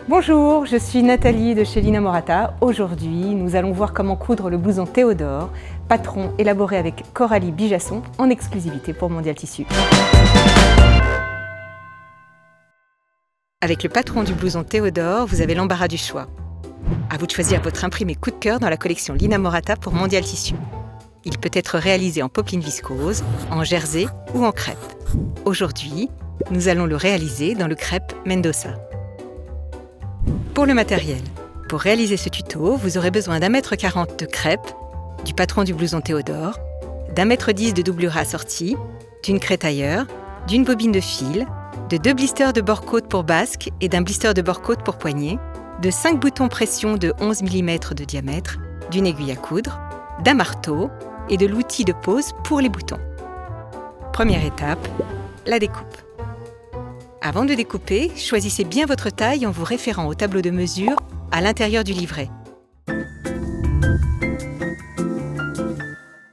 Bonjour, je suis Nathalie de chez l'Inamorata. Aujourd'hui, nous allons voir comment coudre le blouson Théodore, patron élaboré avec Coralie Bijasson en exclusivité pour Mondial Tissu. Avec le patron du blouson Théodore, vous avez l'embarras du choix. À vous de choisir votre imprimé coup de cœur dans la collection l'Inamorata pour Mondial Tissu. Il peut être réalisé en popeline viscose, en jersey ou en crêpe. Aujourd'hui, nous allons le réaliser dans le crêpe Mendoza. Pour le matériel, pour réaliser ce tuto, vous aurez besoin d'1,40 m de crêpe, du patron du blouson Théodore, d'1,10 m de doublure assortie, d'une craie tailleur, d'une bobine de fil, de 2 blisters de bord-côte pour basque et d'un blister de bord-côte pour poignet, de 5 boutons pression de 11 mm de diamètre, d'une aiguille à coudre, d'un marteau et de l'outil de pose pour les boutons. Première étape, la découpe. Avant de découper, choisissez bien votre taille en vous référant au tableau de mesure à l'intérieur du livret.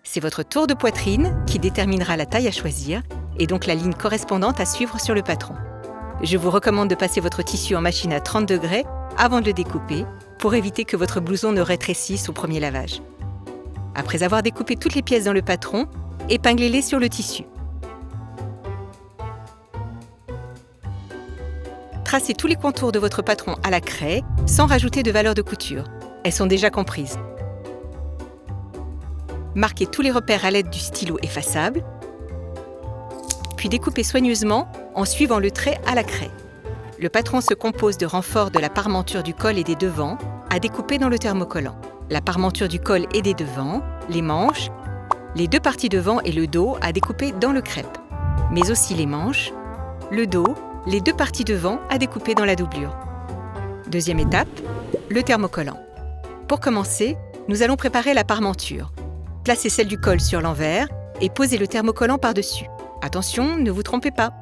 C'est votre tour de poitrine qui déterminera la taille à choisir et donc la ligne correspondante à suivre sur le patron. Je vous recommande de passer votre tissu en machine à 30 degrés avant de le découper pour éviter que votre blouson ne rétrécisse au premier lavage. Après avoir découpé toutes les pièces dans le patron, épinglez-les sur le tissu. Tracez tous les contours de votre patron à la craie sans rajouter de valeur de couture. Elles sont déjà comprises. Marquez tous les repères à l'aide du stylo effaçable, puis découpez soigneusement en suivant le trait à la craie. Le patron se compose de renforts de la parmenture du col et des devants à découper dans le thermocollant. La parmenture du col et des devants, les manches, les 2 parties devant et le dos à découper dans le crêpe, mais aussi les manches, le dos, les 2 parties devant à découper dans la doublure. Deuxième étape, le thermocollant. Pour commencer, nous allons préparer la parmenture. Placez celle du col sur l'envers et posez le thermocollant par-dessus. Attention, ne vous trompez pas.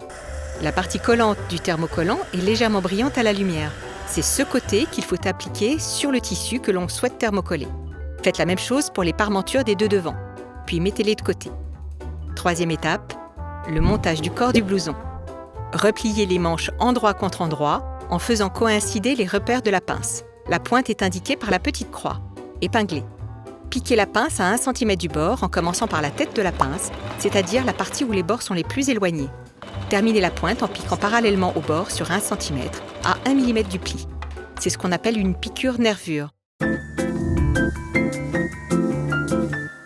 La partie collante du thermocollant est légèrement brillante à la lumière. C'est ce côté qu'il faut appliquer sur le tissu que l'on souhaite thermocoller. Faites la même chose pour les parmentures des 2 devants, puis mettez-les de côté. Troisième étape, le montage du corps du blouson. Repliez les manches endroit contre endroit en faisant coïncider les repères de la pince. La pointe est indiquée par la petite croix. Épinglez. Piquez la pince à 1 cm du bord en commençant par la tête de la pince, c'est-à-dire la partie où les bords sont les plus éloignés. Terminez la pointe en piquant parallèlement au bord sur 1 cm à 1 mm du pli. C'est ce qu'on appelle une piqûre-nervure.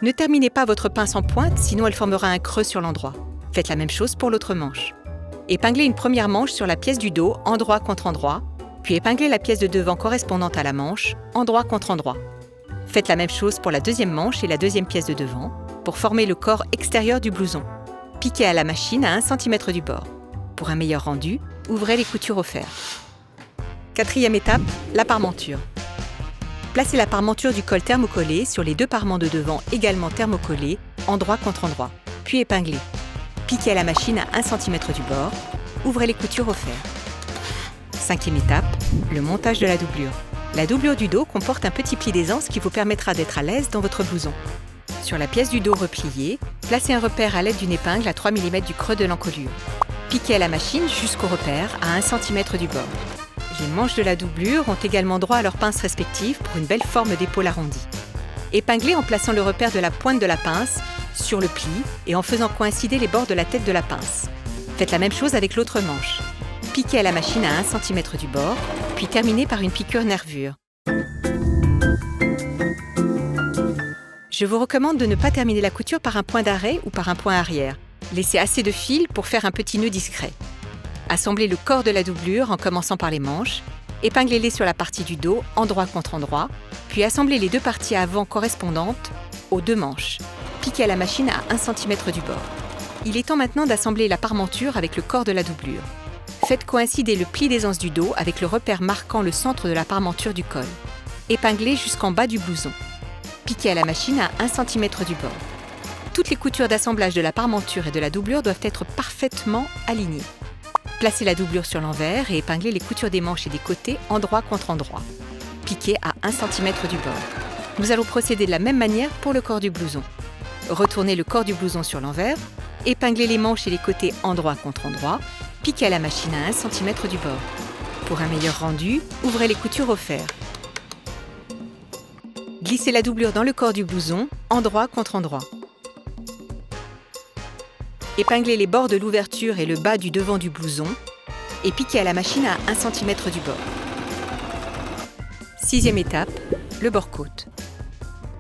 Ne terminez pas votre pince en pointe, sinon elle formera un creux sur l'endroit. Faites la même chose pour l'autre manche. Épinglez une première manche sur la pièce du dos, endroit contre endroit, puis épinglez la pièce de devant correspondante à la manche, endroit contre endroit. Faites la même chose pour la deuxième manche et la deuxième pièce de devant, pour former le corps extérieur du blouson. Piquez à la machine à 1 cm du bord. Pour un meilleur rendu, ouvrez les coutures au fer. Quatrième étape, la parmenture. Placez la parmenture du col thermocollé sur les 2 parements de devant également thermocollés, endroit contre endroit, puis épinglez. Piquez à la machine à 1 cm du bord, ouvrez les coutures au fer. Cinquième étape, le montage de la doublure. La doublure du dos comporte un petit pli d'aisance qui vous permettra d'être à l'aise dans votre blouson. Sur la pièce du dos repliée, placez un repère à l'aide d'une épingle à 3 mm du creux de l'encolure. Piquez à la machine jusqu'au repère à 1 cm du bord. Les manches de la doublure ont également droit à leurs pinces respectives pour une belle forme d'épaule arrondie. Épinglez en plaçant le repère de la pointe de la pince sur le pli et en faisant coïncider les bords de la tête de la pince. Faites la même chose avec l'autre manche. Piquez à la machine à 1 cm du bord, puis terminez par une piqûre-nervure. Je vous recommande de ne pas terminer la couture par un point d'arrêt ou par un point arrière. Laissez assez de fil pour faire un petit nœud discret. Assemblez le corps de la doublure en commençant par les manches, épinglez-les sur la partie du dos, endroit contre endroit, puis assemblez les 2 parties avant correspondantes aux 2 manches. Piquez à la machine à 1 cm du bord. Il est temps maintenant d'assembler la parmenture avec le corps de la doublure. Faites coïncider le pli d'aisance du dos avec le repère marquant le centre de la parmenture du col. Épinglez jusqu'en bas du blouson. Piquez à la machine à 1 cm du bord. Toutes les coutures d'assemblage de la parmenture et de la doublure doivent être parfaitement alignées. Placez la doublure sur l'envers et épinglez les coutures des manches et des côtés endroit contre endroit. Piquez à 1 cm du bord. Nous allons procéder de la même manière pour le corps du blouson. Retournez le corps du blouson sur l'envers, épinglez les manches et les côtés endroit contre endroit, piquez à la machine à 1 cm du bord. Pour un meilleur rendu, ouvrez les coutures au fer. Glissez la doublure dans le corps du blouson, endroit contre endroit. Épinglez les bords de l'ouverture et le bas du devant du blouson et piquez à la machine à 1 cm du bord. 6e étape, le bord-côte.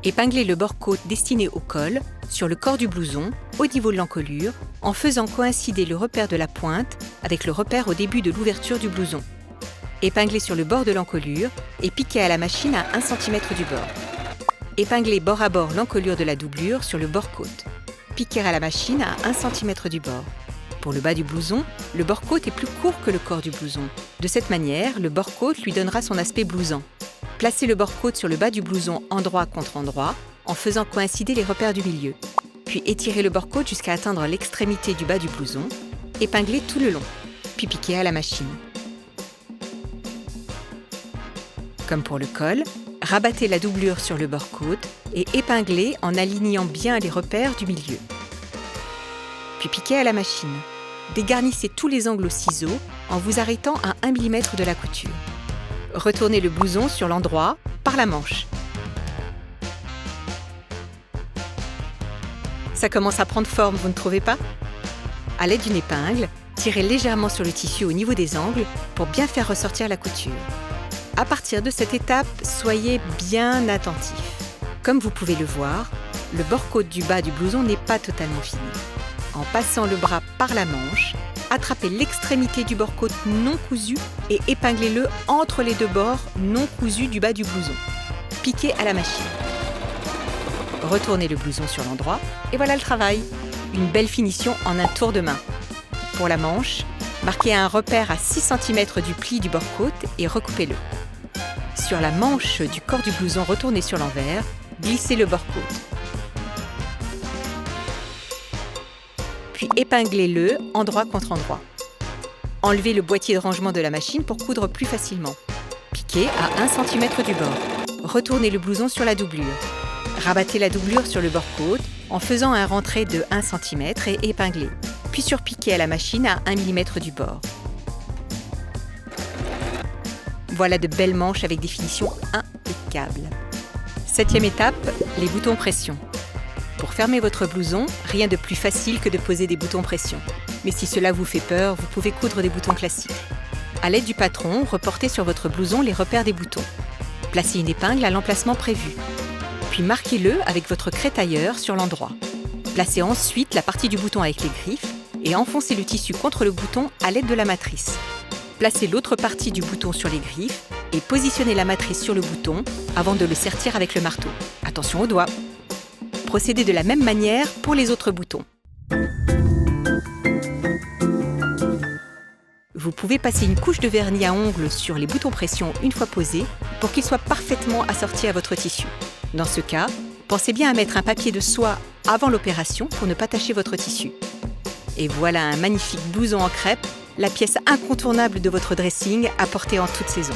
Épinglez le bord-côte destiné au col sur le corps du blouson, au niveau de l'encolure, en faisant coïncider le repère de la pointe avec le repère au début de l'ouverture du blouson. Épinglez sur le bord de l'encolure et piquez à la machine à 1 cm du bord. Épinglez bord à bord l'encolure de la doublure sur le bord-côte. Piquez à la machine à 1 cm du bord. Pour le bas du blouson, le bord-côte est plus court que le corps du blouson. De cette manière, le bord-côte lui donnera son aspect blousant. Placez le bord-côte sur le bas du blouson endroit contre endroit en faisant coïncider les repères du milieu. Puis étirez le bord-côte jusqu'à atteindre l'extrémité du bas du blouson. Épinglez tout le long, puis piquez à la machine. Comme pour le col, rabattez la doublure sur le bord-côte et épinglez en alignant bien les repères du milieu. Puis piquez à la machine. Dégarnissez tous les angles au ciseau en vous arrêtant à 1 mm de la couture. Retournez le blouson sur l'endroit par la manche. Ça commence à prendre forme, vous ne trouvez pas? À l'aide d'une épingle, tirez légèrement sur le tissu au niveau des angles pour bien faire ressortir la couture. À partir de cette étape, soyez bien attentif. Comme vous pouvez le voir, le bord-côte du bas du blouson n'est pas totalement fini. En passant le bras par la manche, attrapez l'extrémité du bord-côte non cousu et épinglez-le entre les deux bords non cousus du bas du blouson. Piquez à la machine. Retournez le blouson sur l'endroit et voilà le travail. Une belle finition en un tour de main. Pour la manche, marquez un repère à 6 cm du pli du bord-côte et recoupez-le. Sur la manche du corps du blouson retourné sur l'envers, glissez le bord-côte. Puis épinglez-le endroit contre endroit. Enlevez le boîtier de rangement de la machine pour coudre plus facilement. Piquez à 1 cm du bord. Retournez le blouson sur la doublure. Rabattez la doublure sur le bord-côte en faisant un rentré de 1 cm et épinglez. Puis surpiquez à la machine à 1 mm du bord. Voilà de belles manches avec des finitions impeccables. 7e étape, les boutons pression. Pour fermer votre blouson, rien de plus facile que de poser des boutons pression. Mais si cela vous fait peur, vous pouvez coudre des boutons classiques. À l'aide du patron, reportez sur votre blouson les repères des boutons. Placez une épingle à l'emplacement prévu. Puis marquez-le avec votre crétailleur sur l'endroit. Placez ensuite la partie du bouton avec les griffes et enfoncez le tissu contre le bouton à l'aide de la matrice. Placez l'autre partie du bouton sur les griffes et positionnez la matrice sur le bouton avant de le sertir avec le marteau. Attention aux doigts. Procédez de la même manière pour les autres boutons. Vous pouvez passer une couche de vernis à ongles sur les boutons pression une fois posés pour qu'ils soient parfaitement assortis à votre tissu. Dans ce cas, pensez bien à mettre un papier de soie avant l'opération pour ne pas tacher votre tissu. Et voilà un magnifique blouson en crêpe, la pièce incontournable de votre dressing à porter en toute saison.